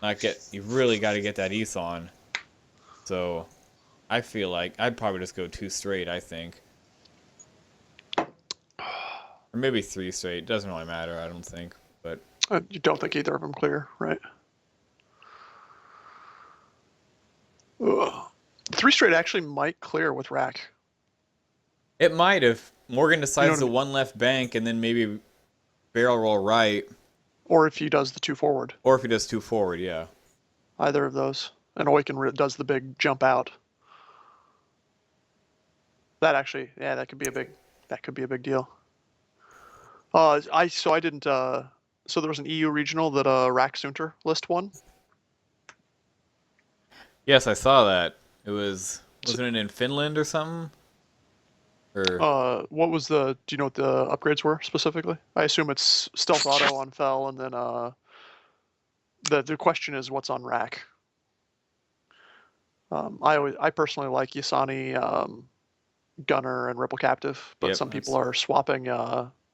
You really got to get that ETH on. So I feel like I'd probably just go 2 straight, I think. Or maybe 3 straight. Doesn't really matter, I don't think. But You don't think either of them clear, right? Ugh. 3 straight actually might clear with rack. it might if Morgan You know decides what I to mean? one left bank and then maybe barrel roll right. Or if he does the 2 forward. Or if he does 2 forward, yeah. Either of those. And Oiken does the big jump out. That actually, yeah, that could be a big deal. I didn't. So there was an EU regional that Rack Sunter list won. Yes, I saw that. It was So, wasn't it in Finland or something? Or what was the? Do you know what the upgrades were specifically? I assume it's stealth auto on Fell, and then the question is what's on Rack. I personally like Yasani, Gunner, and Rebel Captive, but yep, some people that's are swapping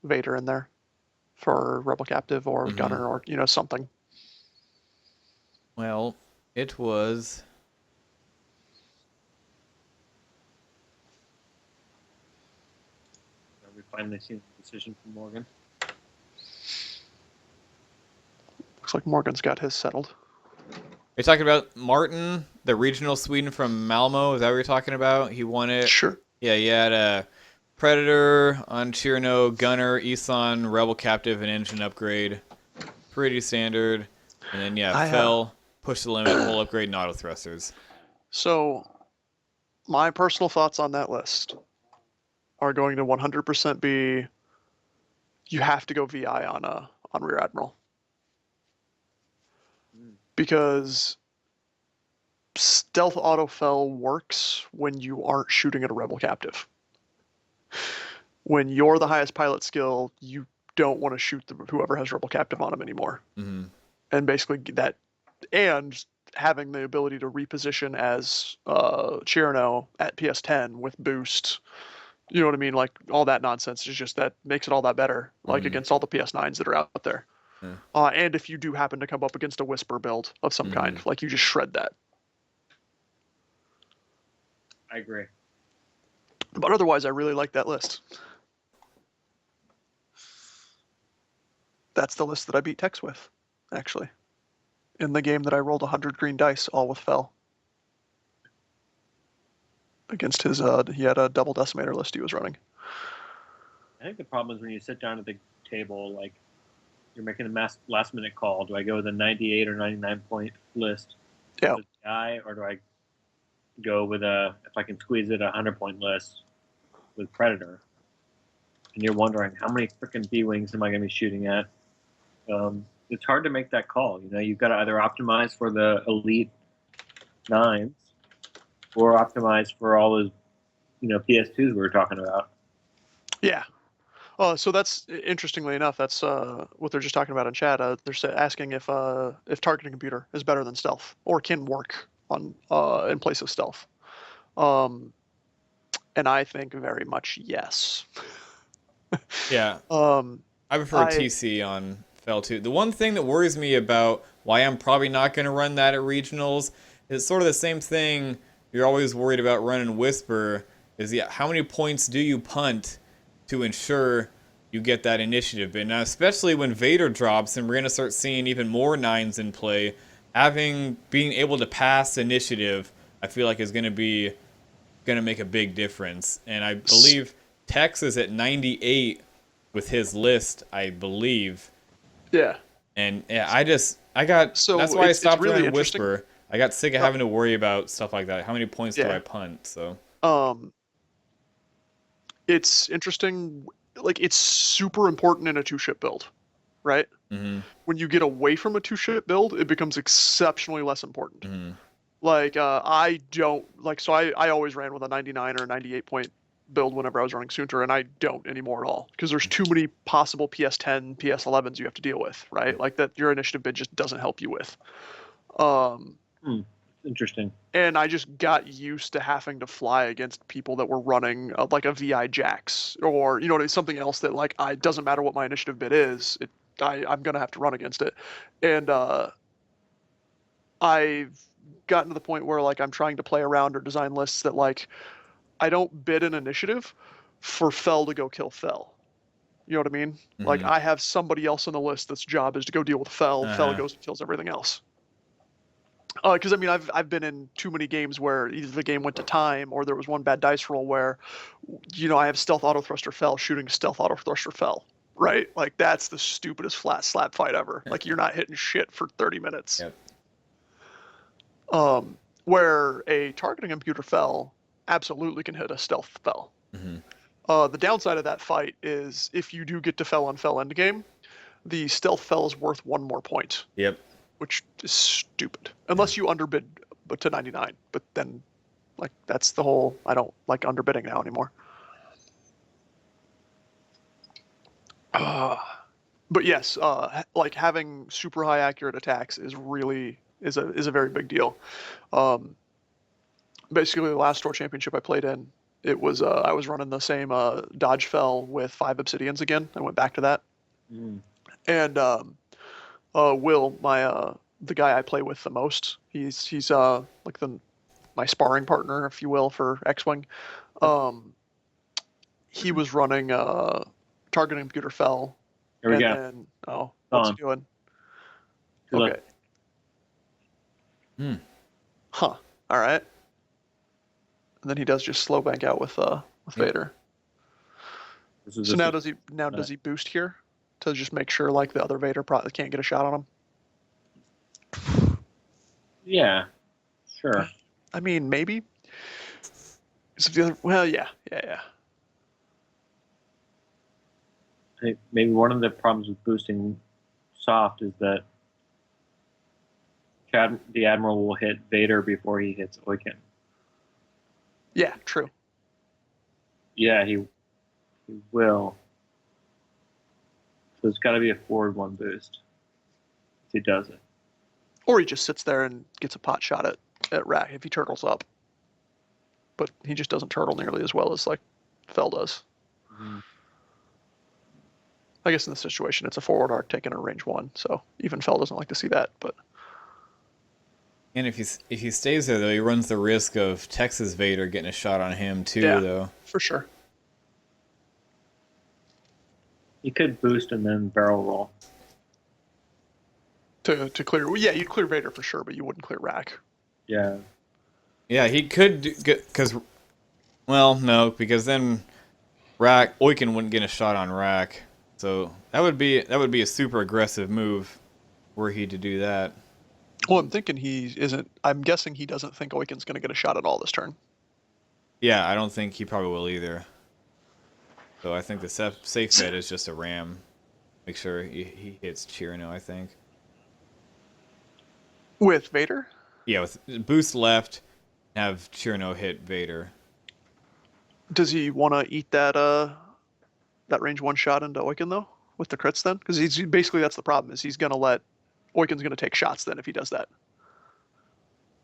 Vader in there for Rebel Captive or mhm. Gunner or something. Well, it was Are we finally seeing the decision from Morgan? Looks like Morgan's got his settled. You're talking about Martin, the regional Sweden from Malmo. Is that what you're talking about? He won it. Sure. Yeah, he had a Predator on Chirno, Gunner, Isan, Rebel Captive, and engine upgrade. Pretty standard. And then yeah, I fell, push the limit, whole upgrade, and auto thrusters. So my personal thoughts on that list are going to 100% be you have to go VI on Rear Admiral Mm. because stealth autofell works when you aren't shooting at a rebel captive. When you're the highest pilot skill, you don't want to shoot whoever has rebel captive on him anymore. Mm-hmm. And basically that, and having the ability to reposition as Chirno at PS10 with boost. You know what I mean? Like all that nonsense is just that makes it all that better. Like Mm-hmm. against all the PS9s that are out there. Yeah. And if you do happen to come up against a whisper build of some Mm-hmm. kind, like you just shred that. I agree. But otherwise, I really like that list. That's the list that I beat Tex with, actually. In the game that I rolled 100 green dice, all with Fell. Against his, he had a double decimator list he was running. I think the problem is when you sit down at the table, like you're making a last minute call. Do I go with a 98 or 99 point list Yeah. with the guy, or do I go with if I can squeeze it, a 100 point list with Predator? And you're wondering how many freaking B wings am I going to be shooting at? It's hard to make that call. You know, you've got to either optimize for the elite nines or optimize for all those, PS2s we were talking about. Yeah. So that's interestingly enough, that's what they're just talking about in chat. They're asking if targeting computer is better than stealth or can work on in place of stealth. And I think very much yes. Yeah, Um, I prefer I TC on Fell too. The one thing that worries me about why I'm probably not going to run that at regionals is sort of the same thing you're always worried about running Whisper is yeah, how many points do you punt to ensure you get that initiative? And now, especially when Vader drops and we're going to start seeing even more nines in play, being able to pass initiative, I feel like is going to make a big difference. And I believe Tex is at 98 with his list, I believe. Yeah. And yeah, that's So why I it's stopped really running interesting. Whisper. I got sick of Uh, having to worry about stuff like that. How many points do I yeah. punt? So, Um, it's interesting. Like it's super important in a two-ship build, right? mm-hmm, When you get away from a two-ship build, it becomes exceptionally less important. mm-hmm, Like I don't like so I always ran with a 99 or a 98 point build whenever I was running Sunter, and I don't anymore at all because there's too many possible PS10, PS11s you have to deal with, right? Like that your initiative bid just doesn't help you with. Um, Hmm. Interesting. and I just got used to having to fly against people that were running like a VI Jax or something else that like I doesn't matter what my initiative bid is, I'm gonna have to run against it, and I've gotten to the point where like I'm trying to play around or design lists that like I don't bid an initiative for Fell to go kill Fell. You know what I mean? Like Mm-hmm. I have somebody else on the list that's job is to go deal with Fell. Fell Uh-huh. goes and kills everything else. Because I mean, I've been in too many games where either the game went to time or there was one bad dice roll where, I have stealth auto thruster Fell shooting stealth auto thruster Fell. Right? Like that's the stupidest flat slap fight ever. Like you're not hitting shit for 30 minutes. Yep. Where a targeting computer Fell absolutely can hit a stealth Fell. Mm-hmm. The downside of that fight is if you do get to Fell on Fell endgame, the stealth Fell is worth 1 more point, Yep. which is stupid. Unless you underbid to 99, but then like that's the whole. I don't like underbidding now anymore. But yes, like having super high accurate attacks is really is a very big deal. Basically, the last store championship I played in, it was I was running the same dodge fell with 5 obsidians again. I went back to that, and Will, the guy I play with the most, he's like my sparring partner, if you will, for X-wing. He was running targeting computer fell, Here we and go. then what's he doing? Good luck. Okay. Huh. All right. And then he does just slow bank out with Yep. Vader. So now does he boost here to just make sure like the other Vader probably can't get a shot on him? Yeah, sure. I mean, maybe. The other, well, yeah. I think maybe one of the problems with boosting soft is that the Admiral will hit Vader before he hits Oiken. Yeah, true. Yeah, he will. So it's got to be a forward 1 boost if he does it. Or he just sits there and gets a pot shot at Rack if he turtles up. But he just doesn't turtle nearly as well as like Fell does. Mm-hmm. I guess in this situation it's a forward arc taking a range 1, so even Fell doesn't like to see that. But And if he stays there though, he runs the risk of Texas Vader getting a shot on him too, though. For sure. You could boost and then barrel roll. To clear, well, yeah, you'd clear Vader for sure, but you wouldn't clear Rack. Yeah. Yeah, he could because, well, no, because then Oiken wouldn't get a shot on Rack, so that would be a super aggressive move, were he to do that. Well, I'm thinking he isn't. I'm guessing he doesn't think Oiken's going to get a shot at all this turn. Yeah, I don't think he probably will either. So I think the safe bet is just a ram. Make sure he hits Chirino, I think. With Vader? Yeah, with boost left, have Chirino hit Vader. Does he want to eat that range 1 shot into Oiken though with the crits then? Because he's basically that's the problem is he's going to let Oiken's going to take shots then if he does that.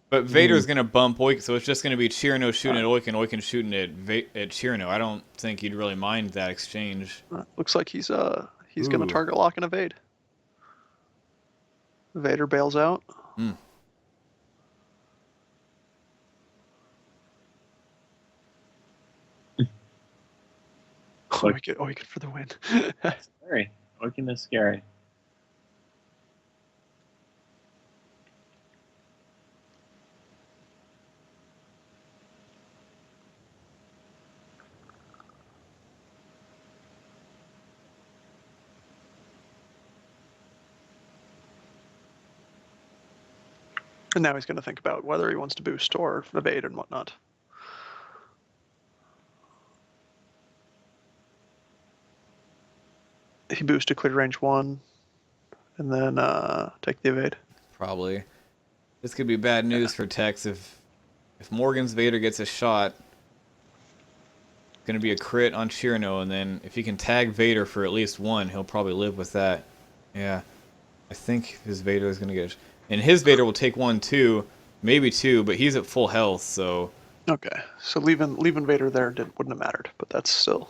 But Vader's going to bump Oiken, so it's just going to be Chirino shooting at Oiken, Oiken shooting at Chirino. I don't think he'd really mind that exchange. Looks like he's going to target lock and evade. Vader bails out. Oiken for the win. Scary. Oiken is scary. And now he's going to think about whether he wants to boost or evade and whatnot. He boosts to clear range 1, and then take the evade. Probably. This could be bad news for Tex if Morgan's Vader gets a shot. It's going to be a crit on Chirino, and then if he can tag Vader for at least 1, he'll probably live with that. Yeah. I think his Vader is going to get... And his Vader will take 1 too, maybe 2, but he's at full health, so... Okay, so leaving Vader there wouldn't have mattered, but that's still...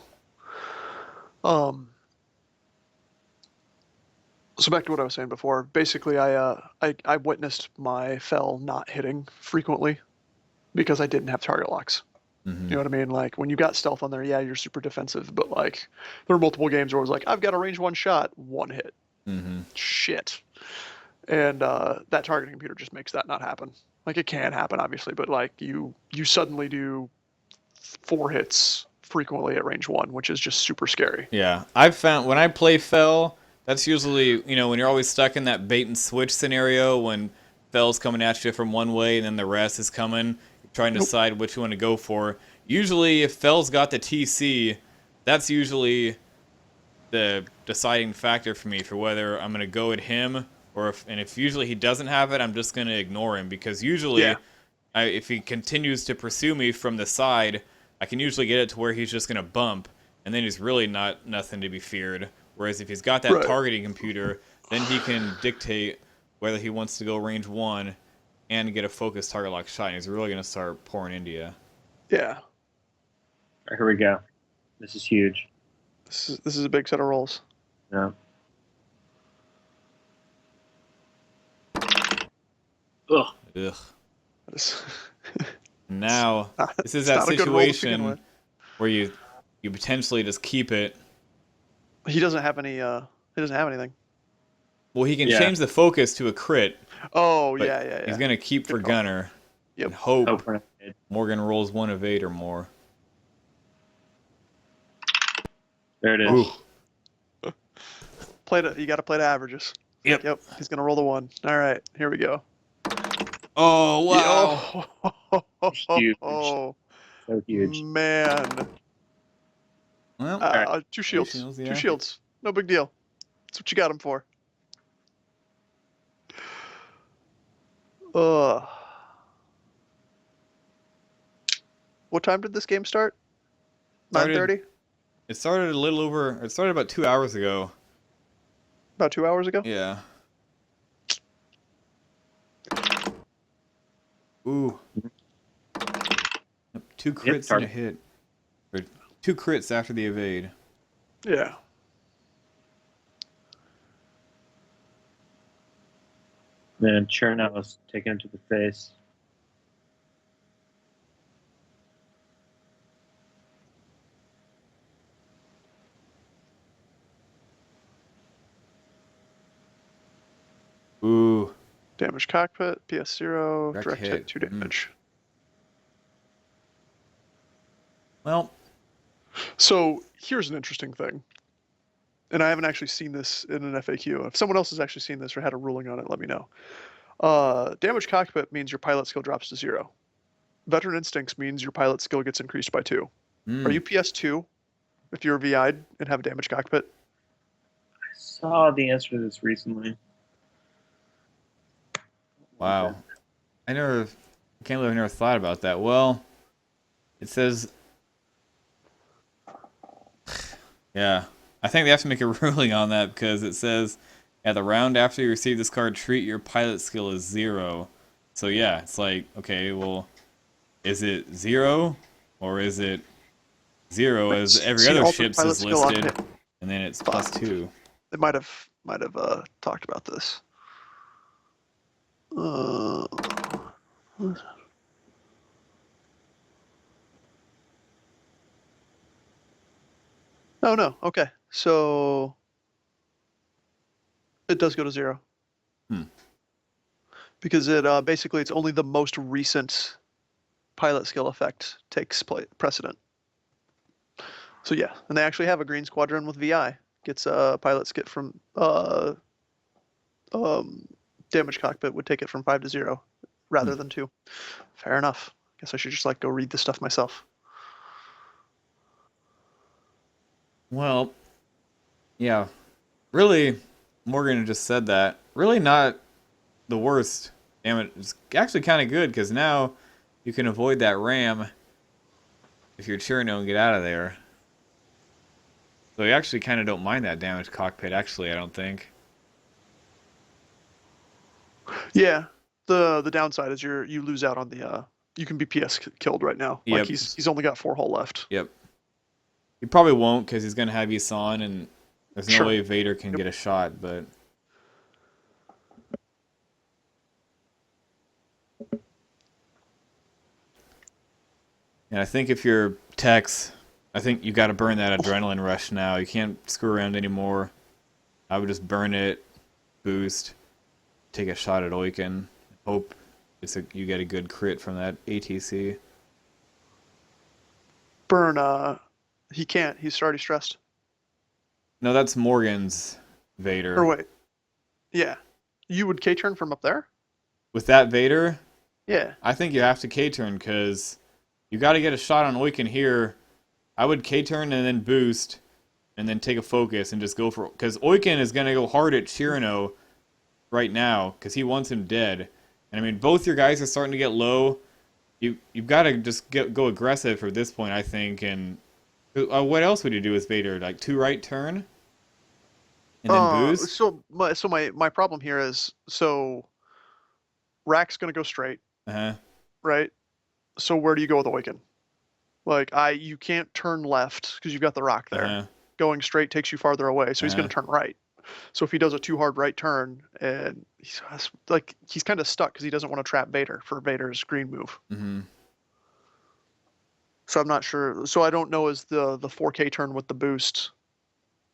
So back to what I was saying before. Basically, I witnessed my fell not hitting frequently because I didn't have target locks. Mm-hmm. You know what I mean? Like when you got stealth on there, yeah, you're super defensive, but like there were multiple games where it was like, I've got a range one shot, one hit. Mm-hmm. Shit. And that targeting computer just makes that not happen. Like it can happen, obviously, but like you suddenly do 4 hits frequently at range one, which is just super scary. Yeah, I've found when I play Fell, that's usually, when you're always stuck in that bait and switch scenario when Fell's coming at you from one way and then the rest is coming, trying to Nope. decide which you want to go for. Usually, if Fell's got the TC, that's usually the deciding factor for me for whether I'm going to go at him or if usually he doesn't have it, I'm just going to ignore him because usually Yeah. if he continues to pursue me from the side, I can usually get it to where he's just going to bump, and then he's really nothing to be feared. Whereas if he's got that Right. targeting computer, then he can dictate whether he wants to go range one and get a focused target lock shot, and he's really going to start pouring into you. Yeah. All right, here we go. This is huge. This is a big set of rolls. Yeah. Ugh. Ugh. That is- Now, not- this is it's that not a good roll to begin situation with. where you potentially just keep it. He doesn't have any. He doesn't have anything. Well, he can Yeah. change the focus to a crit, Oh but yeah. he's going to keep for Good call. Gunner Yep. and hope Oh, for an Morgan rolls 1 of 8 or more. There it is. Ooh. You got to play the averages. Yep. Yep. He's gonna roll the 1. All right. Here we go. Oh, wow. Huge. Oh So huge. man. Well, 2 shields. shields, yeah. 2 shields. No big deal. That's what you got him for. Ugh. What time did this game start? Started- 9:30. it started about 2 hours ago. About 2 hours ago. Yeah. Ooh. Yep, 2 crits and a target. hit. Or 2 crits after the evade. Yeah. Then Chernow was taken him to the face. Ooh. Damage cockpit. PS0. Direct Direct hit. hit. 2 damage. Well, So here's an interesting thing, and I haven't actually seen this in an FAQ. If someone else has actually seen this or had a ruling on it, let me know. Damage cockpit means your pilot skill drops to 0. Veteran instincts means your pilot skill gets increased by 2. Are you PS2 if you're VI'd and have a damage cockpit? I saw the answer to this recently. Wow. I can't believe I never thought about that. Well, it says, yeah, I think they have to make a ruling on that because it says, at the round after you receive this card, treat your pilot skill as 0. So yeah, it's like, okay, well, is it 0 or is it 0 as every See, other alternate ships pilot is skill on listed, hit. and then it's plus 2. They might have talked about this. Oh no. Okay. So it does go to 0. Because it basically it's only the most recent pilot skill effect takes precedent. So yeah, and they actually have a green squadron with VI gets a pilot skit from damage cockpit would take it from 5 to 0 rather than 2. Fair enough. Guess I should just go read this stuff myself. Well, yeah, really, Morgan just said that. Really not the worst. Damn it, it's actually kind of good because now you can avoid that ram if you're Cherno and get out of there. So you actually kind of don't mind that damage cockpit, actually, I don't think. Yeah. The downside is you lose out on the you can be PS killed right now. Yep. Like he's only got 4 hull left. Yep. He probably won't because he's going to have Isan and there's no Sure. way Vader can Yep. get a shot, but And I think if you're Tex, I think you got to burn that adrenaline rush now. You can't screw around anymore. I would just burn it, boost, take a shot at Oiken, hope you get a good crit from that ATC. Burn, he can't. He's already stressed. No, that's Morgan's Or Vader. wait. Yeah. You would K-turn from up there? With that Vader, Yeah. I think you have to K-turn because you got to get a shot on Oiken here. I would K-turn and then boost, and then take a focus and just go for... Because Oiken is going to go hard at Chirino right now because he wants him dead. And I mean, both your guys are starting to get low. You've got to just go aggressive for this point, I think. And what else would you do with Vader? Like 2 right turn? And then boost? So my problem here is, so Rack's gonna go straight, Uh-huh. right? So where do you go with Oiken? Like you can't turn left because you've got the rock there. Uh-huh. Going straight takes you farther away, so he's gonna turn right. So if he does a too hard right turn, and he's kind of stuck because he doesn't want to trap Vader for Vader's green move. Mm-hmm. So I'm not sure. So I don't know is the 4K turn with the boost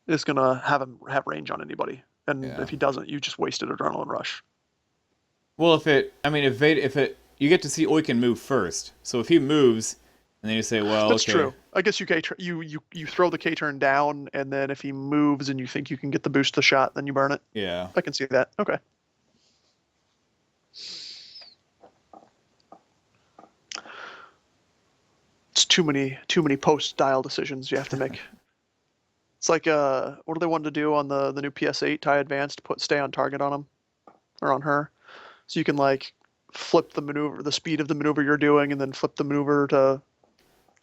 is gonna have him have range on anybody, and Yeah. if he doesn't, you just wasted adrenaline rush. Well, you get to see Oiken move first. So if he moves, and then you say, well, That's okay. true. I guess you throw the K turn down, and then if he moves and you think you can get the boost the shot, then you burn it. Yeah. I can see that. Okay. It's too many post dial decisions you have to make. It's like what do they want to do on the new PS8 tie advanced? Stay on target on him or on her, so you can like flip the maneuver, the speed of the maneuver you're doing, and then flip the maneuver to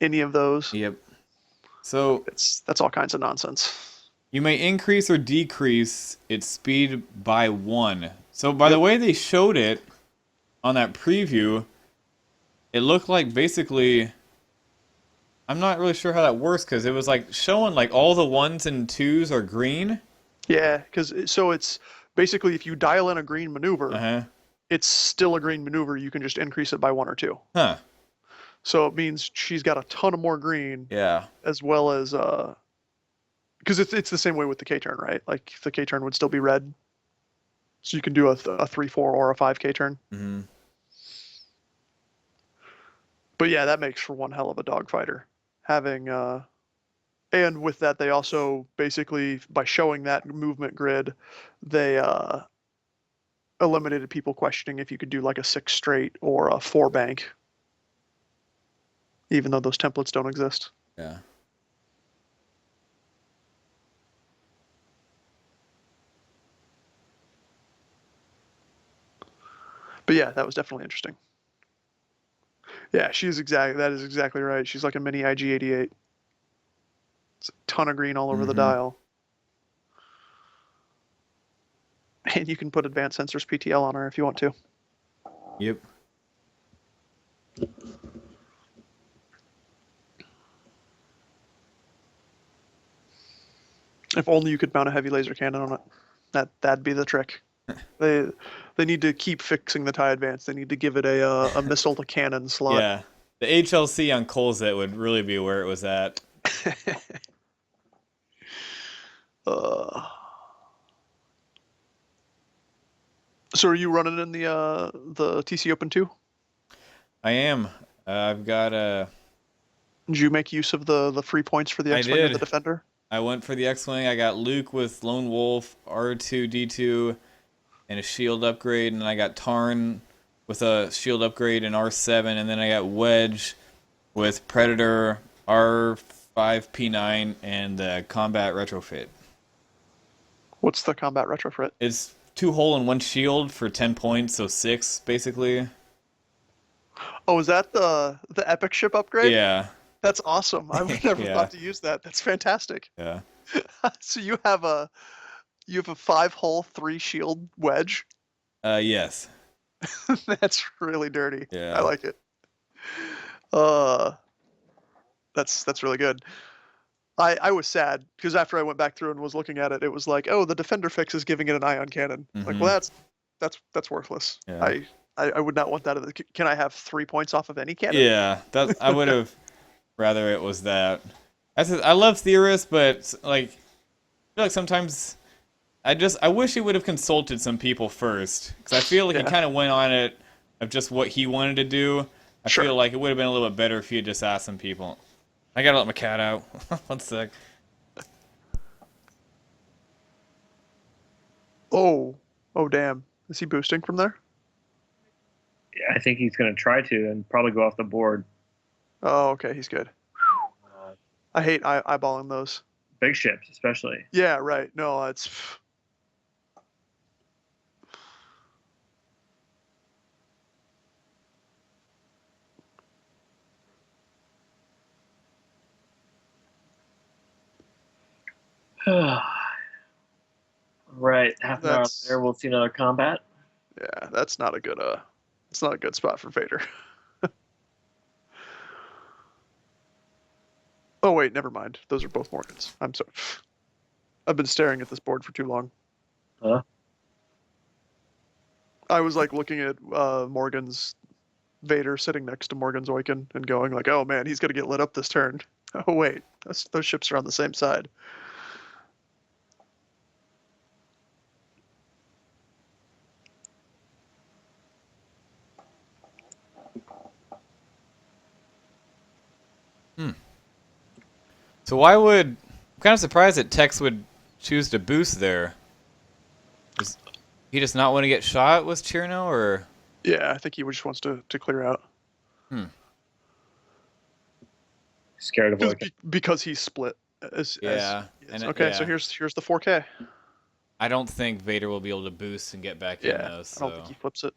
any of those. Yep. So That's all kinds of nonsense. you may increase or decrease its speed by 1. So by the way they showed it on that preview, it looked like basically... I'm not really sure how that works because it was like showing like all the 1s and 2s are green. Yeah, because so it's basically if you dial in a green maneuver, Uh-huh. it's still a green maneuver. You can just increase it by 1 or 2. Huh. So it means she's got a ton of more green, Yeah. as well as because it's the same way with the K turn, right? Like the K turn would still be red, so you can do a 3-4 or a 5K turn. Mm-hmm. But yeah, that makes for one hell of a dogfighter. Having and with that, they also basically by showing that movement grid, they eliminated people questioning if you could do like a 6 straight or a 4 bank, even though those templates don't exist. Yeah. But yeah, that was definitely interesting. Yeah, that is exactly right. She's like a mini IG-88. It's a ton of green all over the dial. And you can put advanced sensors PTL on her if you want to. Yep. If only you could mount a heavy laser cannon on it. That'd be the trick. They need to keep fixing the TIE Advance. They need to give it a missile to cannon slot. Yeah. The HLC on Colzet would really be where it was at. So are you running in the TC Open 2? I am. I've got Did you make use of the free points for the I X-Wing or did. the Defender? I went for the X-Wing. I got Luke with Lone Wolf, R2-D2, and a shield upgrade, and I got Tarn with a shield upgrade and R7, and then I got Wedge with Predator, R5P9, and the combat retrofit. What's the combat retrofit? It's 2 hull and 1 shield for 10 points, so 6 basically. Oh, is that the epic ship upgrade? Yeah. That's awesome. I've never Yeah. thought to use that. That's fantastic. Yeah. So you have a 5 hull, 3 shield wedge. Yes. That's really dirty. Yeah. I like it. That's really good. I was sad because after I went back through and was looking at it, it was like, oh, the Defender fix is giving it an ion cannon. Like, well, that's worthless. Yeah. I would not want that. Can I have 3 points off of any cannon? Yeah, that I would have rather it was that. I love theorists, but like I feel like sometimes I wish he would have consulted some people first, because I feel like he Yeah. kind of went on it of just what he wanted to do. I Sure. feel like it would have been a little bit better if he had just asked some people. I gotta let my cat out. One sec. Oh. Oh, damn. Is he boosting from there? Yeah, I think he's going to try to and probably go off the board. Oh, okay. He's good. Uh, I hate eyeballing those. big ships, especially. Yeah, right. No, it's. Right, half an hour That's. later, we'll see another combat. Yeah, that's not a good. It's not a good spot for Vader. Oh wait, never mind. Those are both Morgans. I'm sorry. I've been staring at this board for too long. Huh? I was like looking at Morgan's Vader sitting next to Morgan's Oiken and going like, "Oh man, he's gonna get lit up this turn." Oh wait, those ships are on the same side. So why would I'm kind of surprised that Tex would choose to boost there. Does he just not want to get shot with Cherno, or? Yeah, I think he just wants to clear out. Scared of Oiken. Because he's split. Yeah, and Okay, so yeah, here's the 4K. I don't think Vader will be able to boost and get back in Yeah, though. I don't think So he flips it.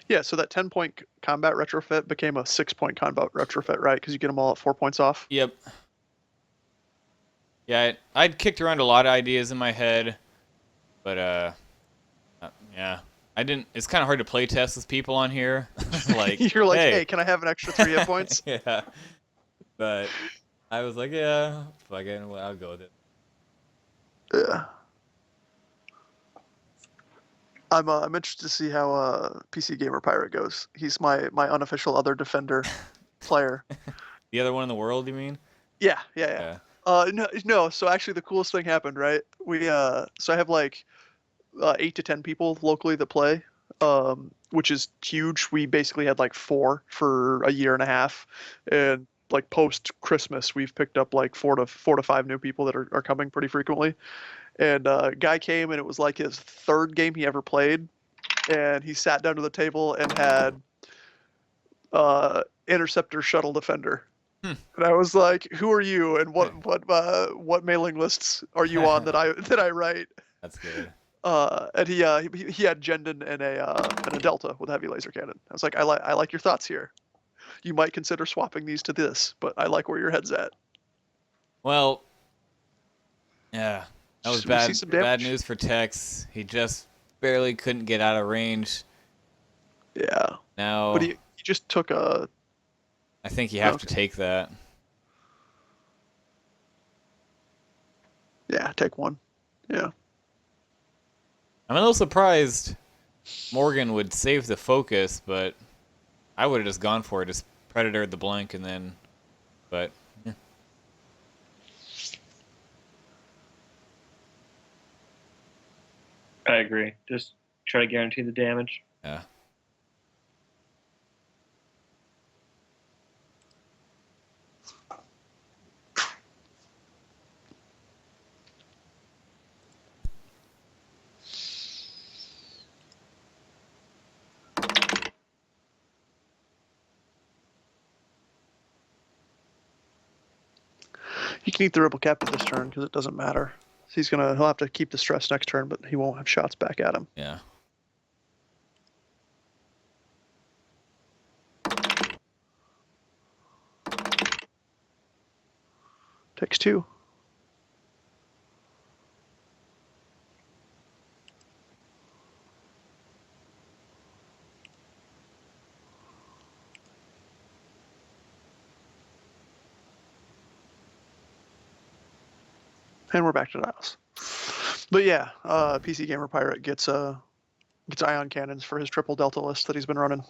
Yeah, so that 10-point combat retrofit became a 6-point combat retrofit, right? Because you get them all at 4 points off. yep. Yeah, I'd kicked around a lot of ideas in my head, but yeah, I didn't. It's kind of hard to play test with people on here. Like, You're like, hey, hey, can I have an extra 3 hit points? yeah. But I was like, yeah, fucking, well, I'll go with it. Yeah. I'm interested to see how PC Gamer Pirate goes. He's my unofficial other defender player. The other one in the world, you mean? Yeah, yeah, yeah. Yeah. No. So actually, the coolest thing happened, right? So I have like 8 to 10 people locally that play, which is huge. We basically had like 4 for a year and a half, and like post Christmas, we've picked up like 4 to 5 new people that are coming pretty frequently. And guy came, and it was like his 3rd game he ever played, and he sat down to the table and had interceptor shuttle defender. Hmm. And I was like, "Who are you? And what mailing lists are you on that I write?" That's good. And he had Jendon and a Delta with a heavy laser cannon. I was like, I like your thoughts here. You might consider swapping these to this, but I like where your head's at. Well, yeah, that was We see some damage. bad news for Tex. He just barely couldn't get out of range. Yeah, Now, but he just took a. I think you have to Okay. take that. Yeah, take one. Yeah. I'm a little surprised Morgan would save the focus, but I would have just gone for it, just Predator the blank, and then, but yeah. I agree. Just try to guarantee the damage. Yeah. He can eat the Rebel Captain this turn because it doesn't matter. So he'll have to keep the stress next turn, but he won't have shots back at him. Yeah. Takes 2. And we're back to dials. But yeah, PC Gamer Pirate gets ion cannons for his triple delta list that he's been running.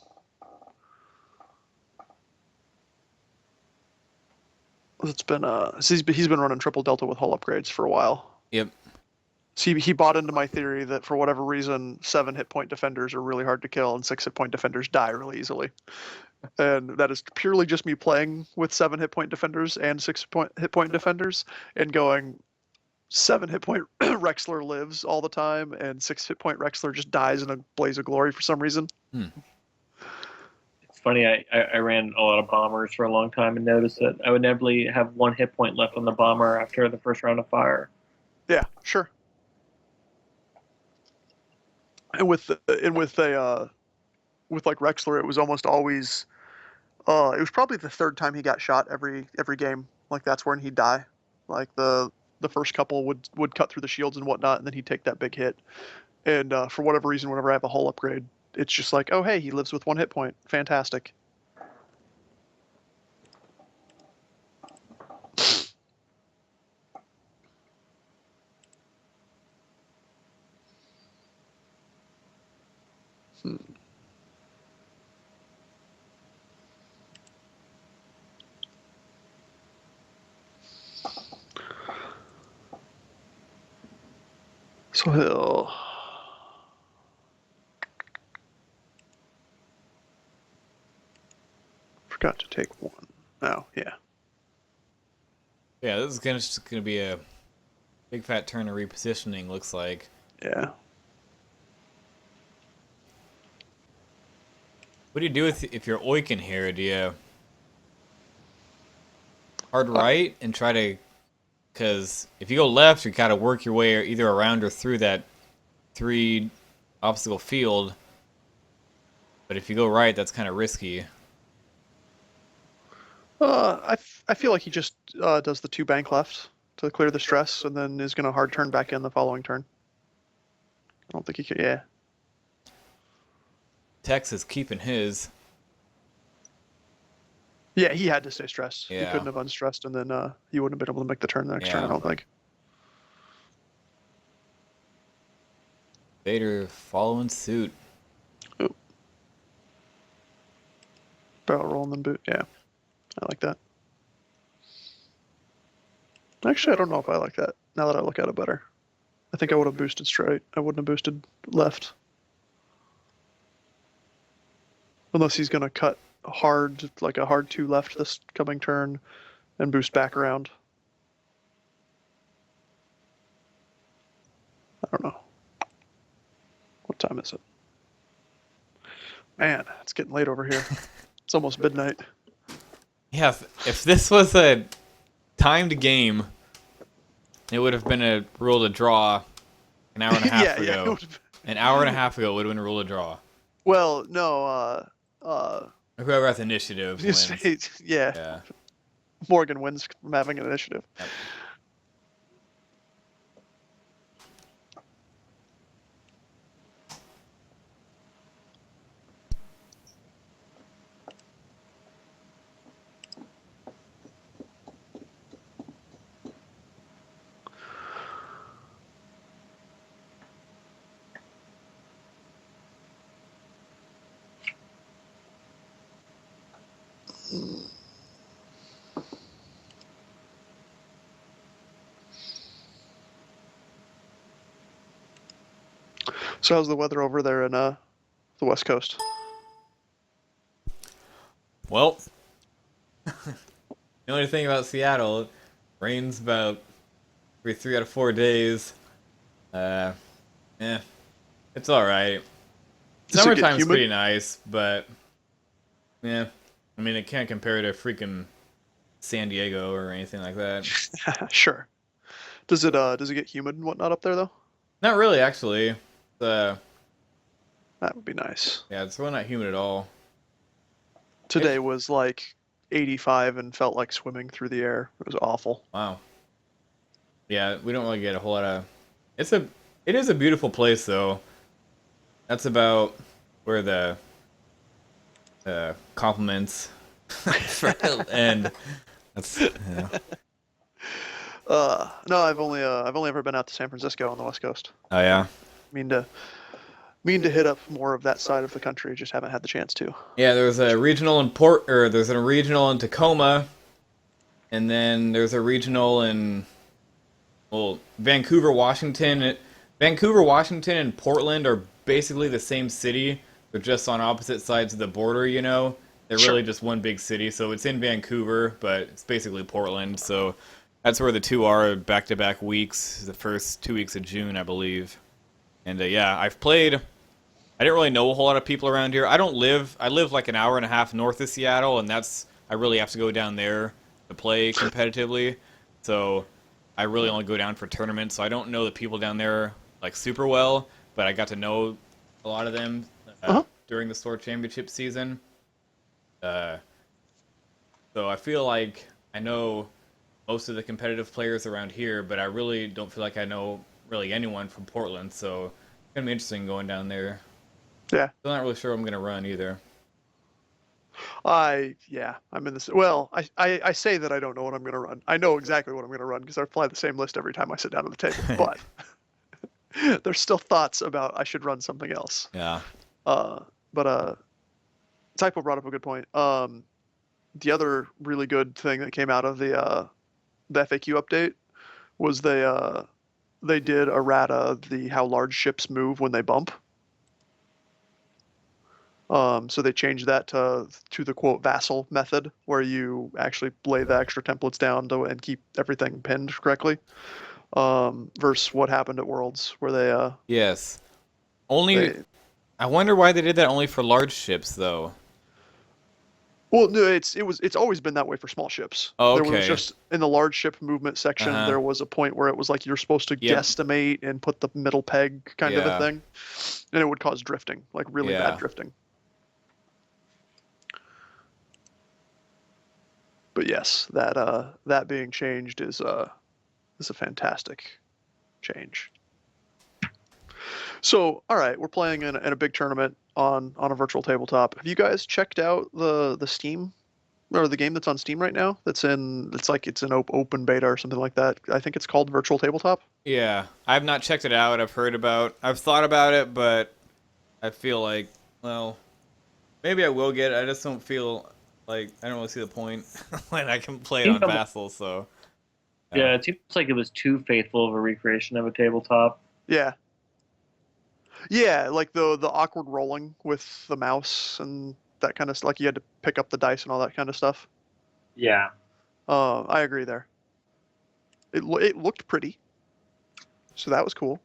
It's been he's been running triple delta with hull upgrades for a while. Yep. So he bought into my theory that for whatever reason 7 hit point defenders are really hard to kill and 6 hit point defenders die really easily. And that is purely just me playing with 7 hit point defenders and 6 hit point defenders and going 7 hit point Rexler lives all the time and 6 hit point Rexler just dies in a blaze of glory for some reason. It's funny, I ran a lot of bombers for a long time and noticed that I would inevitably have 1 hit point left on the bomber after the first round of fire. Yeah, sure. And with like Rexler, it was almost always it was probably the 3rd time he got shot every game. Like that's when he'd die. Like the first couple would cut through the shields and whatnot, and then he'd take that big hit. And for whatever reason, whenever I have a hull upgrade, it's just like, oh hey, he lives with 1 hit point. Fantastic. So he'll. Forgot to take 1. Oh, yeah. Yeah, this is just gonna be a big fat turn of repositioning. Looks like. Yeah. What do you do if you're oiking here? Do you hard right and try to? Because if you go left, you gotta work your way either around or through that 3 obstacle field. But if you go right, that's kind of risky. I feel like he just does the 2 bank left to clear the stress, and then is going to hard turn back in the following turn. I don't think he can. Yeah. Tex is keeping his. Yeah, he had to stay stressed. Yeah. He couldn't have unstressed, and then he wouldn't have been able to make the turn the next turn, I Yeah. don't think. Vader following suit. Oh. Barrel roll and then boot. Yeah. I like that. Actually, I don't know if I like that, now that I look at it better. I think I would have boosted straight. I wouldn't have boosted left. Unless he's going to cut hard, like a hard 2 left this coming turn, and boost back around. I don't know. What time is it? Man, it's getting late over here. It's almost midnight. Yeah, if this was a timed game, it would have been a rule to draw an hour and a half ago. An hour and a half ago, it would have been a rule to draw. Well, no, Whoever has initiative wins. yeah. Morgan wins from having an initiative. Yep. So how's the weather over there in the West Coast? Well, the only thing about Seattle, it rains about every 3 out of 4 days. Yeah, it's all right. Does it get Summertime's humid? pretty nice, but yeah, I mean it can't compare to freaking San Diego or anything like that. Sure. Does it get humid and whatnot up there though? Not really, actually. That would be nice. Yeah, it's really not humid at all. Today was like 85 and felt like swimming through the air. It was awful. Wow. Yeah, we don't really get a whole lot of. It is a beautiful place though. That's about where the compliments and that's No, I've only ever been out to San Francisco on the West Coast. Oh yeah. Mean to mean to hit up more of that side of the country. Just haven't had the chance to. Yeah, there's a regional there's a regional in Tacoma, and then there's a regional in Vancouver, Washington. Vancouver, Washington, and Portland are basically the same city. They're just on opposite sides of the border. They're Sure. really just one big city. So it's in Vancouver, but it's basically Portland. So that's where the two are back-to-back weeks. The first 2 weeks of June, I believe. And yeah, I've played. I didn't really know a whole lot of people around here. I live like an hour and a half north of Seattle, and I really have to go down there to play competitively. So I really only go down for tournaments, so I don't know the people down there like super well, but I got to know a lot of them Uh-huh. during the Store Championship season. Uh, so I feel like I know most of the competitive players around here, but I really don't feel like I know really anyone from Portland, so it's gonna be interesting going down there. Yeah. Still not really sure I'm gonna run either. I'm in this. Well, I say that I don't know what I'm going to run. I know exactly what I'm going to run because I apply the same list every time I sit down at the table. But there's still thoughts about I should run something else. Yeah. But Typo brought up a good point. The other really good thing that came out of the FAQ update was they did errata the how large ships move when they bump. So they changed that to the quote vassal method, where you actually lay the extra templates down and keep everything pinned correctly. Versus what happened at Worlds, where Yes. Only they I wonder why they did that only for large ships though. well, no, it's always been that way for small ships. Oh, There was okay. just in the large ship movement section, Uh-huh. there was a point where it was like you're supposed to Yep. guesstimate and put the middle peg kind of a Yeah. thing, and it would cause drifting, like really bad Yeah. drifting. But yes, that being changed is a fantastic change. So, all right, we're playing in a big tournament on a virtual tabletop. Have you guys checked out the Steam or the game that's on Steam right now? It's an open beta or something like that. I think it's called Virtual Tabletop. Yeah. I've not checked it out. I've thought about it, but I feel like, well, maybe I will get it. I just don't feel like I don't really see the point when I can play it on Vassal, so Yeah, it seems like it was too faithful of a recreation of a tabletop. Yeah. Yeah, like the awkward rolling with the mouse and that kind of stuff. Like you had to pick up the dice and all that kind of stuff. Yeah. I agree there. It looked pretty, so that was cool.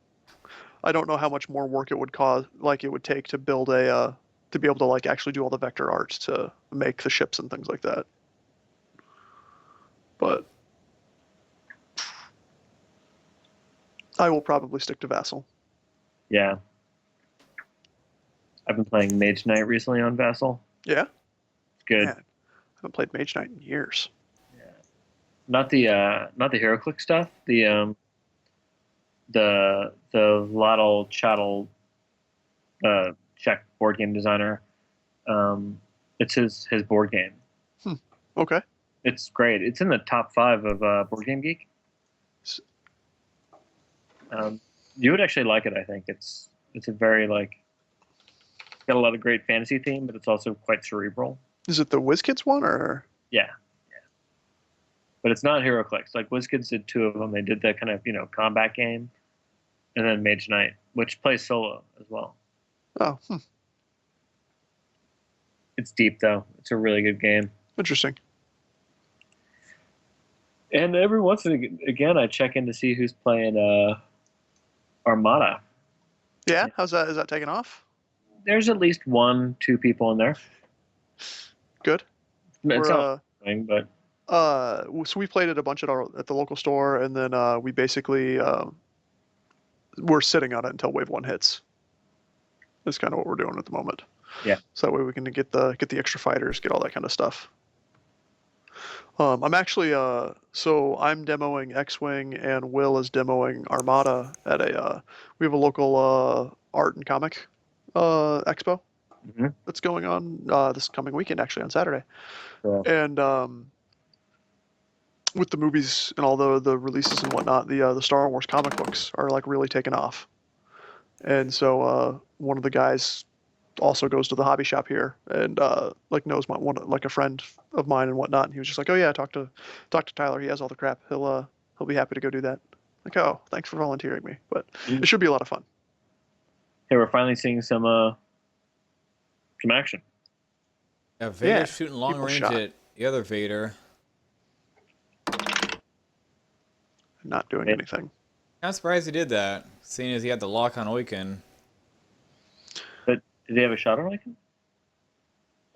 I don't know how much more work it would cause, like it would take to build to be able to like actually do all the vector arts to make the ships and things like that. But I will probably stick to Vassal. Yeah. I've been playing Mage Knight recently on Vassal. Yeah, It's good. man, I haven't played Mage Knight in years. Yeah. Not the HeroClix stuff. The Lottle Chattel Czech board game designer. It's his board game. Okay. It's great. It's in the top 5 of Board Game Geek. You would actually like it. I think it's a very got a lot of great fantasy theme, but it's also quite cerebral. Is it the WizKids one or? Yeah. But it's not HeroClix. Like WizKids did 2 of them. They did that kind of combat game, and then Mage Knight, which plays solo as well. Oh, It's deep though. It's a really good game. interesting. And every once and again, I check in to see who's playing Armada. Yeah, how's that? Is that taking off? There's at least 1-2 people in there. Good. It's We're, not annoying, but so we played it a bunch at the local store, and then we basically we're sitting on it until wave 1 hits. That's kind of what we're doing at the moment. Yeah. So that way we can get the extra fighters, get all that kind of stuff. I'm actually so I'm demoing X-Wing, and Will is demoing Armada at we have a local art and comic expo Mhm. that's going on this coming weekend, actually on Saturday. Cool. And with the movies and all the releases and whatnot, the Star Wars comic books are like really taking off. And so one of the guys also goes to the hobby shop here and like knows like a friend of mine and whatnot. And he was just like, "Oh yeah, talk to Tyler. He has all the crap. He'll be happy to go do that." Like, "Oh, thanks for volunteering me." But it should be a lot of fun. Hey, we're finally seeing some action. Yeah, Vader Yeah, shooting long people range shot. at the other Vader. Not doing Yeah. anything. I'm surprised he did that, seeing as he had the lock on Oiken. But did he have a shot on Lincoln?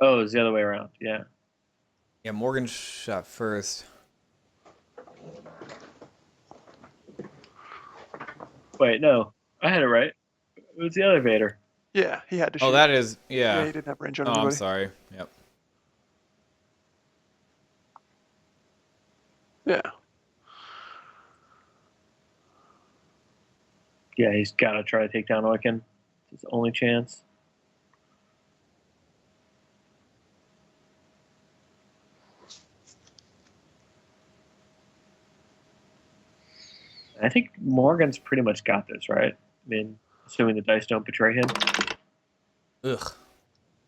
Oh, it's the other way around. Yeah. Yeah, Morgan shot first. Wait, no, I had it right. It was the other Vader. Yeah, he had to shoot. Oh, that is, Yeah, yeah. he didn't have range on Oh, I'm anybody. sorry. Yep. Yeah. Yeah, he's got to try to take down Oiken. It's his only chance. I think Morgan's pretty much got this, right? I mean, assuming the dice don't betray him. Ugh.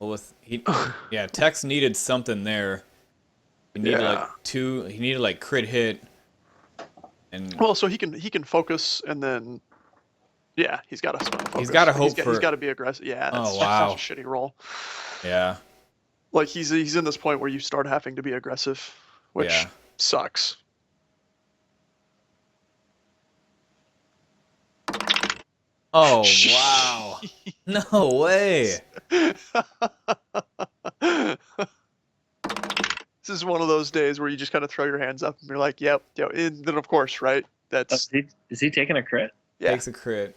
Well, yeah, Tex needed something there. He needed Yeah. he needed like crit hit. And Well, so he can focus and then, yeah, he's got to spend focus. He's gotta Like, hope he's got to be aggressive. Yeah, that's Oh, wow. such a shitty roll. Yeah. Like he's in this point where you start having to be aggressive, which Yeah. sucks. Oh, wow. No way. This is one of those days where you just kind of throw your hands up and you're like, "Yep, yep." And then of course, right? That's Is he taking a crit? yeah. Takes a crit.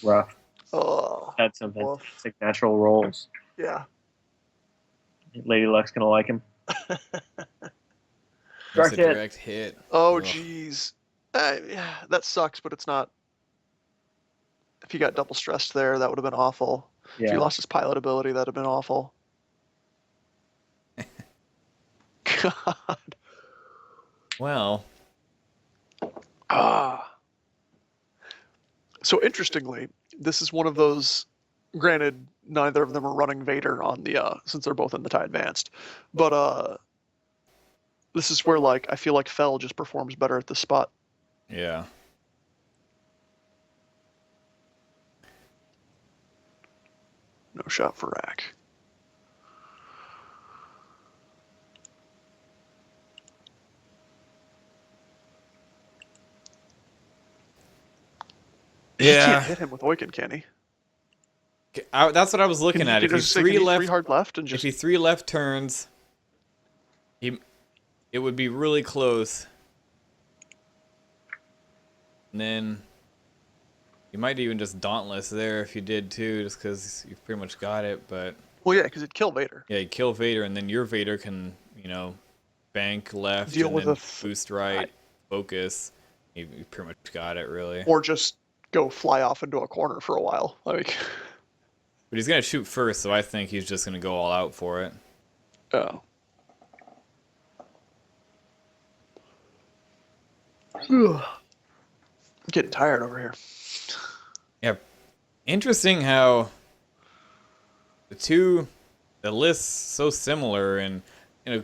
Rough. Oh, Had some Woof. fantastic natural rolls. yeah. Lady Luck's gonna like him. Just a Direct hit. direct hit. Oh, Ugh. jeez. Yeah, that sucks, but it's not. If he got double stressed there, that would have been awful. If he Yeah. lost his pilot ability, that'd have been awful. God. Well, Ah. So interestingly, this is one of those. Granted, neither of them are running Vader on the since they're both in the TIE Advanced, but this is where like I feel like Fell just performs better at this spot. yeah. No shot for Rack. He Yeah. can't hit him with Oiken, can he? That's what I was looking at. If he Can three he left, three hard left and if just he 3 left turns, it would be really close. And then you might even just Dauntless there if you did too, just because you've pretty much got it. But well, yeah, because it'd kill Vader. yeah, you kill Vader, and then your Vader can, bank left Deal and with then a boost right, focus. You pretty much got it, really. Or just go fly off into a corner for a while. Like, But he's gonna shoot first, so I think he's just gonna go all out for it. oh. I'm getting tired over here. Yeah, interesting how the lists so similar, and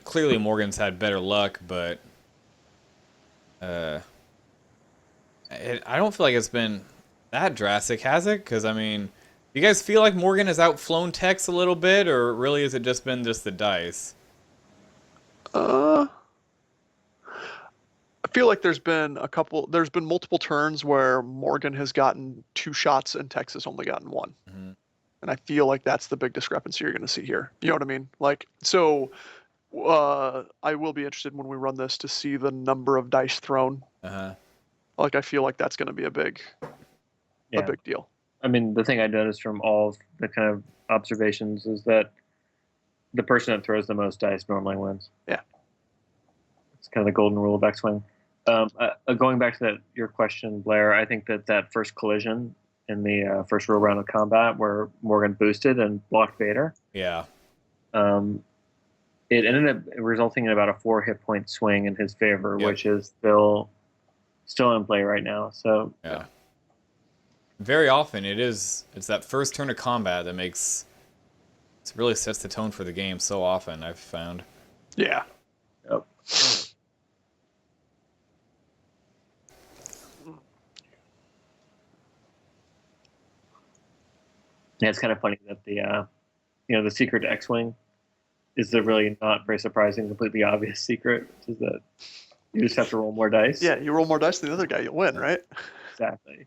clearly Morgan's had better luck, but I don't feel like it's been that drastic, has it? Because I mean, do you guys feel like Morgan has outflown Tex a little bit, or really has it just been the dice? I feel like there's been multiple turns where Morgan has gotten 2 shots and Tex has only gotten 1. Mm-hmm. And I feel like that's the big discrepancy you're going to see here. You know what I mean? Like, so I will be interested when we run this to see the number of dice thrown. Uh-huh. Like, I feel like that's going to be a big deal. I mean, the thing I noticed from all of the kind of observations is that the person that throws the most dice normally wins. Yeah. It's kind of the golden rule of X-Wing. Going back to your question, Blair, I think that first collision in the first real round of combat where Morgan boosted and blocked Vader, Yeah. it it ended up resulting in about a 4 hit point swing in his favor, Yep. which is still in play right now. So Yeah. Very often it's that first turn of combat that it really sets the tone for the game so often, I've found. Yeah. Yep. Yeah, it's kind of funny that the secret to X-Wing is the really not very surprising, completely obvious secret, which is that you just have to roll more dice. Yeah, you roll more dice than the other guy, you win, right? Exactly.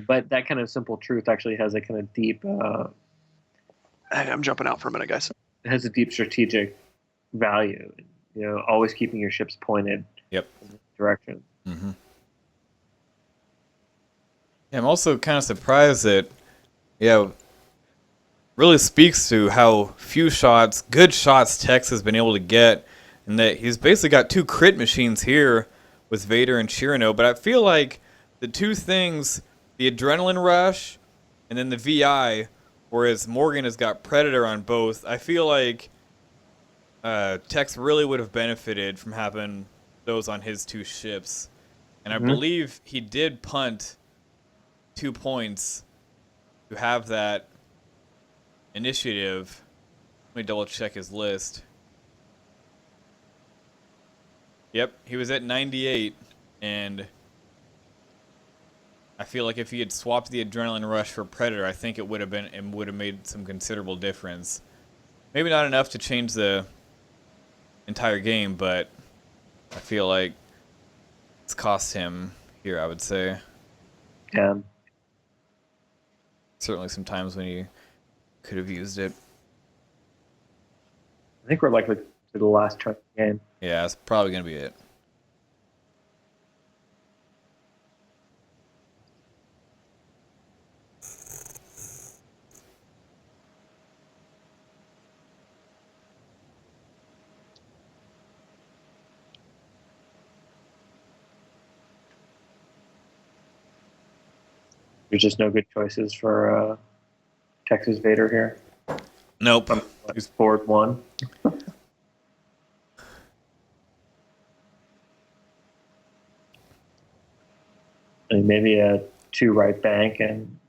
But that kind of simple truth actually has a kind of deep, Hey, I'm jumping out for a minute, guys. it has a deep strategic value. Always keeping your ships pointed Yep. in the direction. Mm-hmm. Yeah, I'm also kind of surprised that, yeah, really speaks to how few good shots Tex has been able to get, and that he's basically got 2 crit machines here with Vader and Chirano. But I feel like the 2 things, the adrenaline rush and then the VI, whereas Morgan has got Predator on both, I feel like Tex really would have benefited from having those on his 2 ships. And I believe he did punt 2 points to have that initiative. Let me double check his list. Yep, he was at 98, and I feel like if he had swapped the adrenaline rush for Predator, I think it would have made some considerable difference. Maybe not enough to change the entire game, but I feel like it's cost him here, I would say. Yeah. Certainly some times when he could have used it. I think we're likely to the last turn of the game. Yeah, it's probably going to be it. There's just no good choices for Texas Vader here. Nope. He's board 1. And maybe a 2 right bank and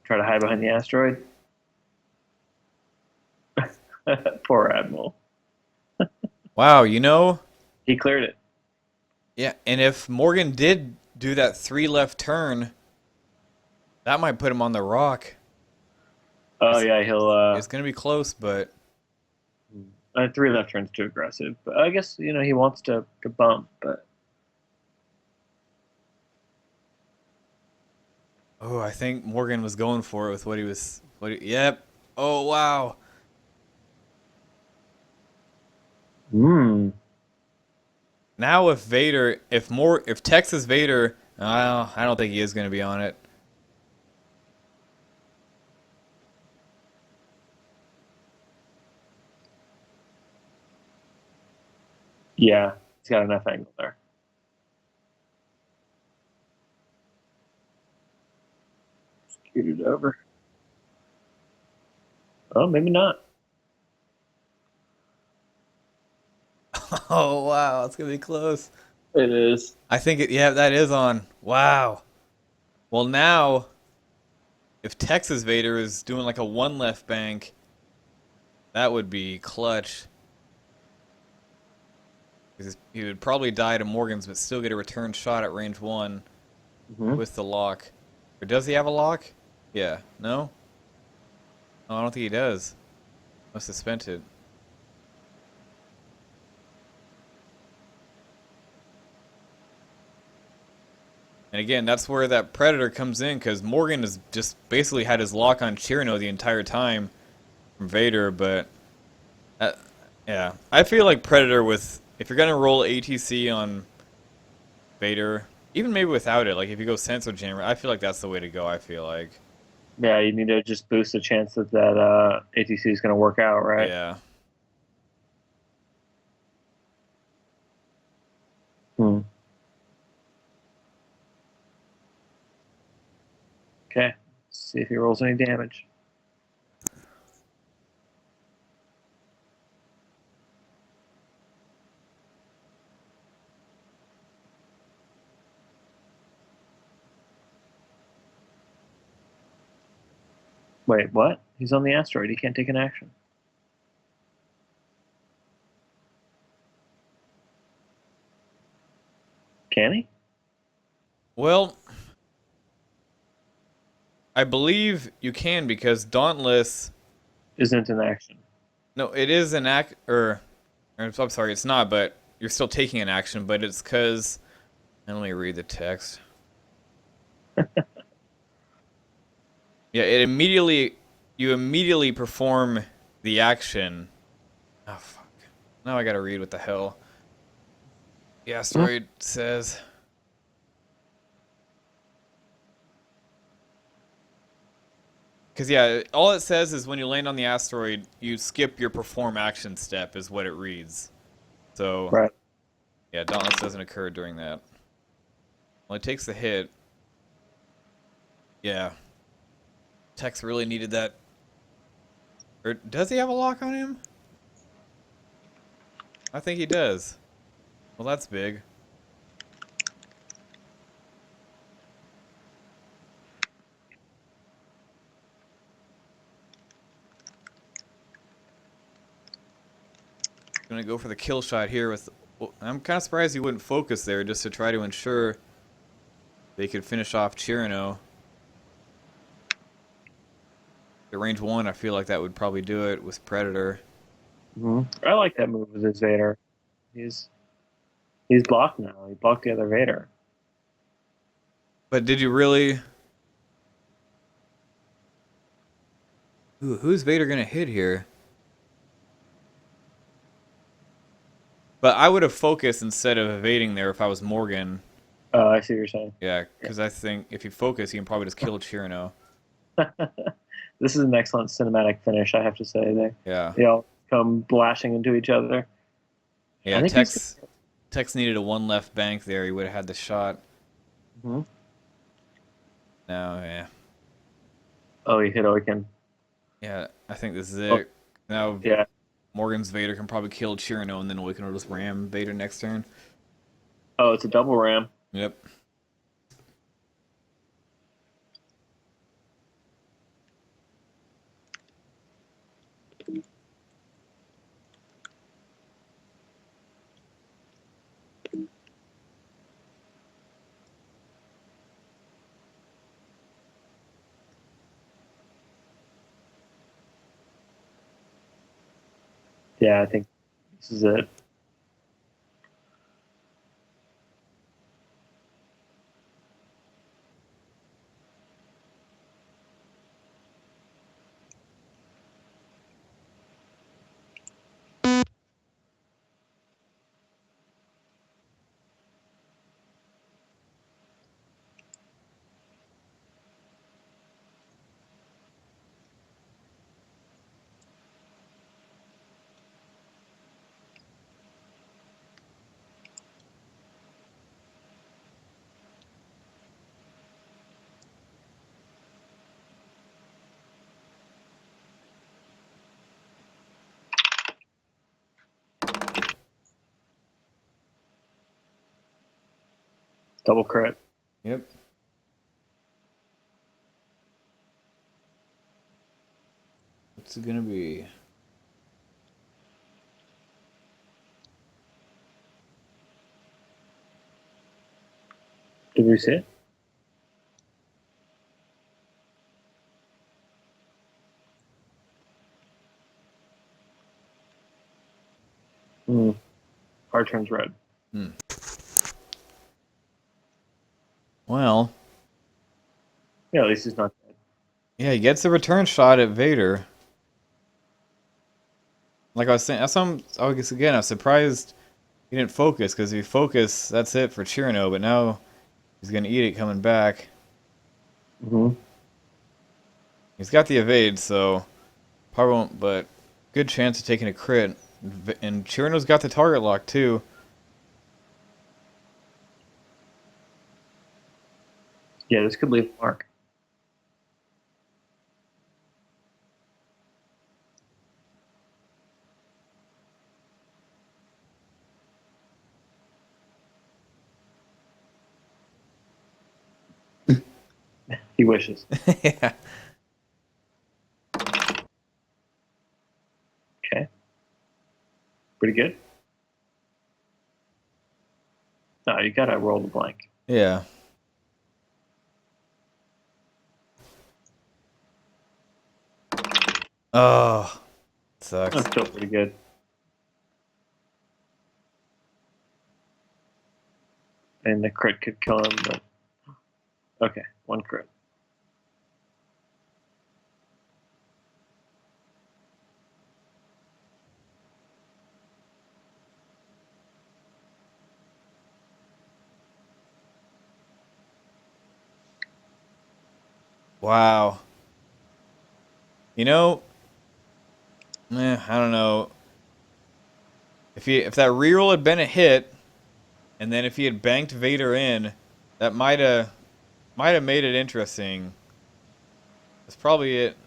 try to hide behind the asteroid. Poor Admiral. Wow, He cleared it. yeah, and if Morgan did do that 3 left turn, that might put him on the rock. Oh yeah, he'll. It's going to be close, but 3 left turns too aggressive, but I guess he wants to bump, but oh, I think Morgan was going for it with yep. Oh, wow. Now if Texas Vader, I don't think he is going to be on it. yeah, he's got enough angle there. Scoot it over. Oh, maybe not. Oh, wow, it's going to be close. It is. I think that is on. Wow. Well, now if Texas Vader is doing like a 1 left bank, that would be clutch. Because he would probably die to Morgan's, but still get a return shot at range 1 with the lock. Or does he have a lock? Yeah. No? Oh, I don't think he does. Must have spent it. And again, that's where that Predator comes in, because Morgan has just basically had his lock on Chirano the entire time from Vader, but yeah. I feel like Predator if you're going to roll ATC on Vader, even maybe without it, like if you go sensor jammer, I feel like that's the way to go, I feel like. Yeah, you need to just boost the chance that ATC is going to work out, right? Yeah. Okay, let's see if he rolls any damage. Wait, what? He's on the asteroid. He can't take an action. Can he? Well, I believe you can because Dauntless. Isn't an action. No, it is an act. Or I'm sorry, it's not. But you're still taking an action. But it's because. Let me read the text. Yeah, it immediately. You immediately perform the action. Oh fuck! Now I gotta read what the hell the asteroid says. Because, yeah, all it says is when you land on the asteroid, you skip your perform action step, is what it reads. So, Right. yeah, Dauntless doesn't occur during that. Well, it takes the hit. Yeah. Tex really needed that. Or does he have a lock on him? I think he does. Well, that's big. Gonna go for the kill shot here with. Well, I'm kind of surprised he wouldn't focus there just to try to ensure they could finish off Chirino. At range 1, I feel like that would probably do it with Predator. I like that move with his Vader. He's blocked now. He blocked the other Vader. But did you really? Ooh, who's Vader gonna hit here? But I would have focused instead of evading there if I was Morgan. Oh, I see what you're saying. Yeah, because I think if you focus, you can probably just kill Chirino. This is an excellent cinematic finish, I have to say. Yeah. They all come blashing into each other. Yeah, I think Tex needed a one left bank there. He would have had the shot. Mm-hmm. No, yeah. Oh, he hit Oiken. Yeah, I think this is Oh, it. Now yeah. Morgan's Vader can probably kill Chirino, and then we can just ram Vader next turn. Oh, it's a double ram. Yep. Yeah, I think this is it. Double crit. Yep. What's it gonna be? Did we see it? Our turn's red. Well, Yeah, at least he's not dead. yeah, he gets a return shot at Vader. Like I was saying, I guess again, I was surprised he didn't focus, because if he focused, that's it for Chirino, but now he's gonna eat it coming back. He's got the evade, so probably won't, but good chance of taking a crit. And Chirino's got the target lock too. Yeah, this could leave a mark. He wishes. Yeah. Pretty good. No, you gotta roll the blank. Yeah. Oh, sucks. That's still pretty good. And the crit could kill him, but okay, one crit. Wow. You know, I don't know. If that reroll had been a hit, and then if he had banked Vader in, that might have made it interesting. That's probably it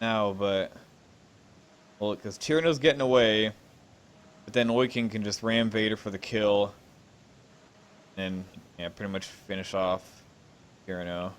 now, but well, because Tyranno's getting away, but then Oiken can just ram Vader for the kill, and yeah, pretty much finish off Tyranno.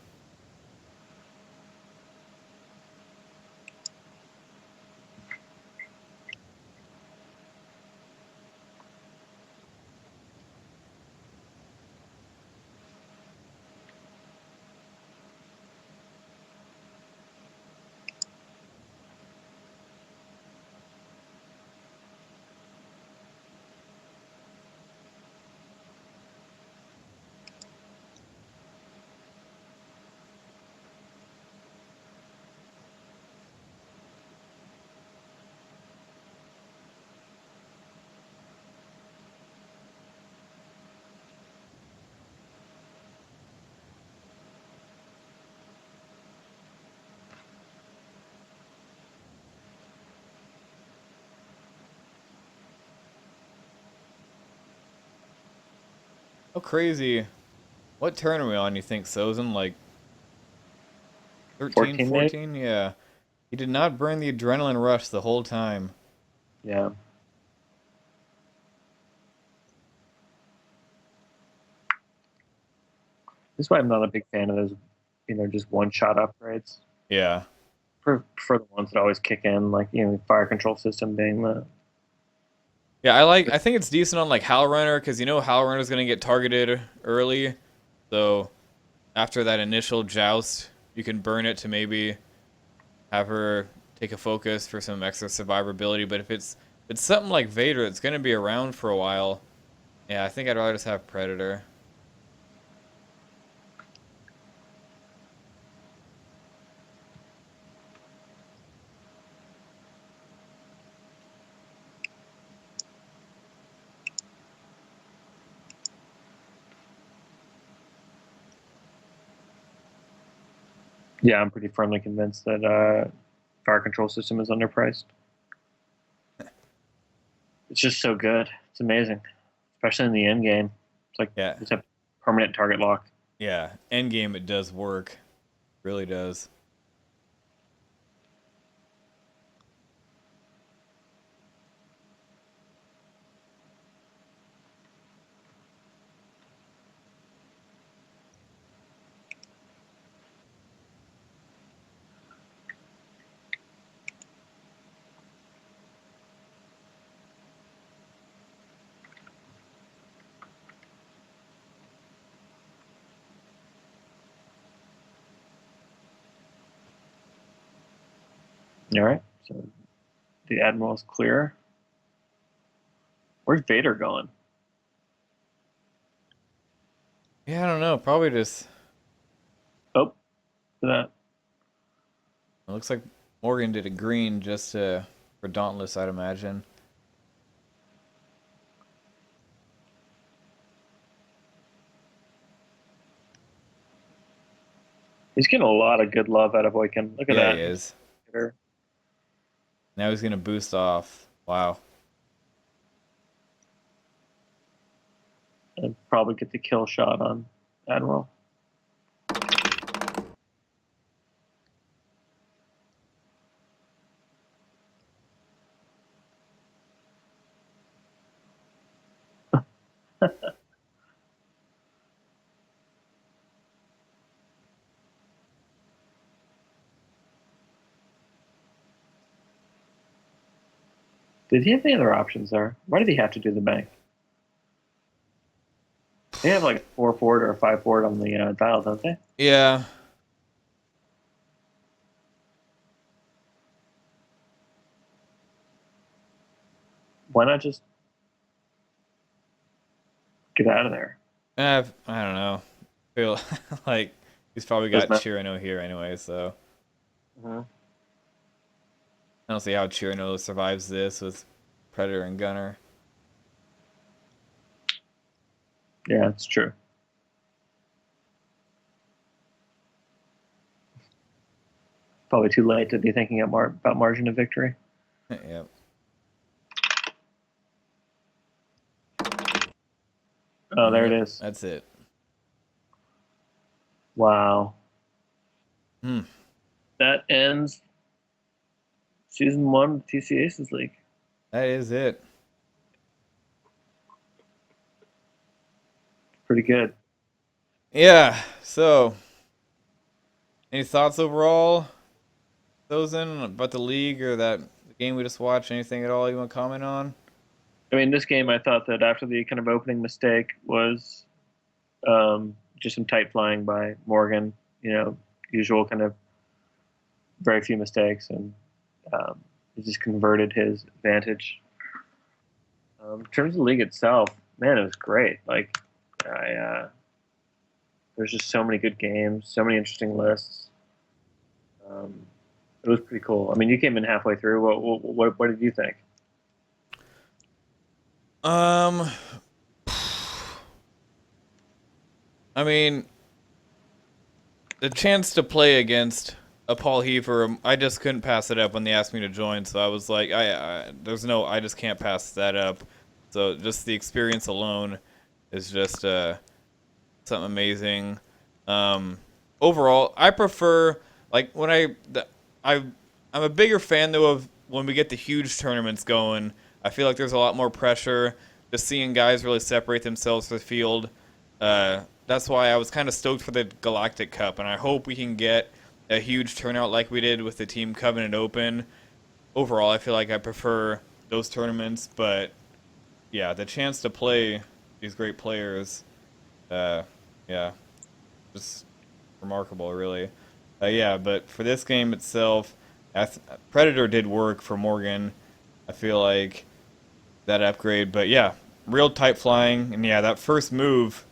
How crazy! What turn are we on? You think Sozin like 13, 14 maybe? 14? Yeah. He did not burn the adrenaline rush the whole time. Yeah. This is why I'm not a big fan of those, just one-shot upgrades. Yeah. For the ones that always kick in, like, fire control system being the... Yeah, I think it's decent on like Hal Runner because you know Hal Runner's gonna get targeted early. So after that initial joust, you can burn it to maybe have her take a focus for some extra survivability. But if it's something like Vader, it's gonna be around for a while. Yeah, I think I'd rather just have Predator. Yeah, I'm pretty firmly convinced that fire control system is underpriced. It's just so good. It's amazing, especially in the end game. It's like Yeah, just a permanent target lock. yeah. Endgame, it does work. Really does. All right, so the admiral is clear. Where's Vader going? Yeah, I don't know. Probably just. Oh, that. It looks like Morgan did a green just for Dauntless, I'd imagine. He's getting a lot of good love out of Oiken. Look at Yeah, he that. is. Now he's gonna boost off. Wow. And probably get the kill shot on Admiral. Did he have any other options there? Why did he have to do the bank? They have like 4 forward or 5 forward on the dial, don't they? Yeah. Why not just get out of there? I don't know. Feel like he's probably got Doesn't matter. Chirino here anyway, so Mhm. I don't see how Chirino survives this with Predator and Gunner. Yeah, it's true. Probably too late to be thinking about margin of victory. Yep. Oh, there Yep, it is. That's it. Wow. Hmm. That ends season 1 of the TC Aces League. That is it. Pretty good. Yeah. So, any thoughts overall, Thozen, about the league or the game we just watched? Anything at all you want to comment on? I mean, this game, I thought that after the kind of opening mistake was just some tight flying by Morgan, usual kind of very few mistakes, and he just converted his advantage. In terms of the league itself, man, it was great. Like, there's just so many good games, so many interesting lists. It was pretty cool. I mean, you came in halfway through. What did you think? Um, I mean, the chance to play against a Paul Heaver, I just couldn't pass it up when they asked me to join. So I was like, I just can't pass that up. So just the experience alone is just something amazing. Overall, I prefer like when I'm a bigger fan though of when we get the huge tournaments going. I feel like there's a lot more pressure. Just seeing guys really separate themselves for the field. That's why I was kind of stoked for the Galactic Cup, and I hope we can get a huge turnout like we did with the Team Covenant Open. Overall, I feel like I prefer those tournaments, but yeah, the chance to play these great players, yeah, just remarkable, really. Yeah, but for this game itself, Predator did work for Morgan. I feel like that upgrade, but yeah, real tight flying, and yeah, that first move,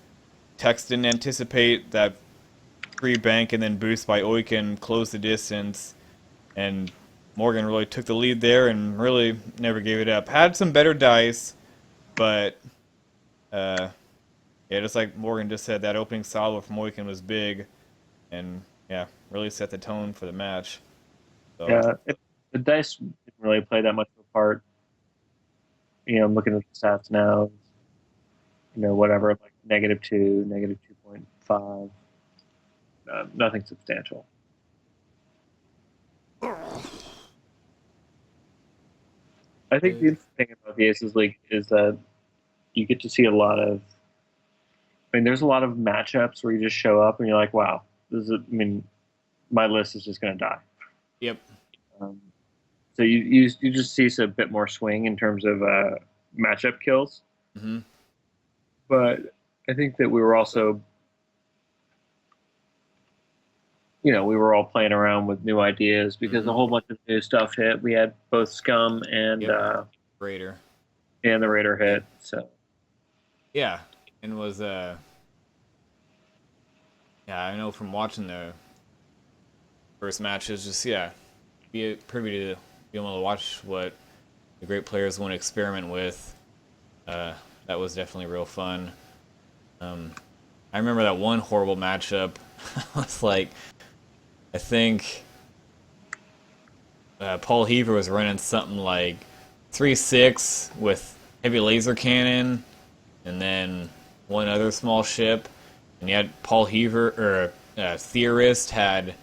Tex didn't anticipate that free bank and then boost by Oiken closed the distance, and Morgan really took the lead there and really never gave it up. Had some better dice, but yeah, just like Morgan just said, that opening salvo from Oiken was big, and yeah, really set the tone for the match. So Yeah, the dice didn't really play that much of a part. I'm looking at the stats now. Whatever, like -2, -2.5. Nothing substantial. I think the interesting thing about the Aces League is that you get to see a lot of. I mean, there's a lot of matchups where you just show up and you're like, "Wow, this is." I mean, my list is just going to die. yep. Um, so you just see a bit more swing in terms of matchup kills. Hmm. But I think that we were also, we were all playing around with new ideas because a whole bunch of new stuff hit. We had both Scum and Yep. Raider. and the Raider hit. So Yeah, and was yeah, I know from watching the first matches, just yeah, be privy to be able to watch what the great players want to experiment with. That was definitely real fun. I remember that one horrible matchup. was like, I think Paul Heaver was running something like 3-6 with heavy laser cannon, and then one other small ship, and you had Paul Heaver or Theorist had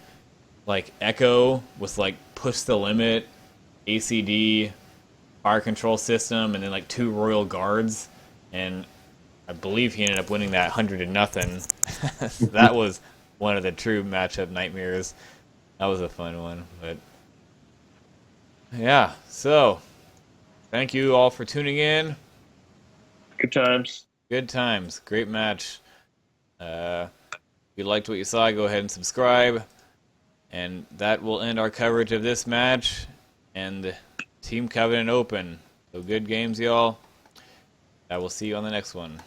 like Echo with like push the limit, ACD, fire control system, and then like 2 Royal Guards, and I believe he ended up winning that 100-0. That was one of the true matchup nightmares. That was a fun one, but yeah. So Thank you all for tuning in. Good times. Good times. Great match. If you liked what you saw, go ahead and subscribe. And that will end our coverage of this match and Team Covenant Open. So good games, y'all. I will see you on the next one.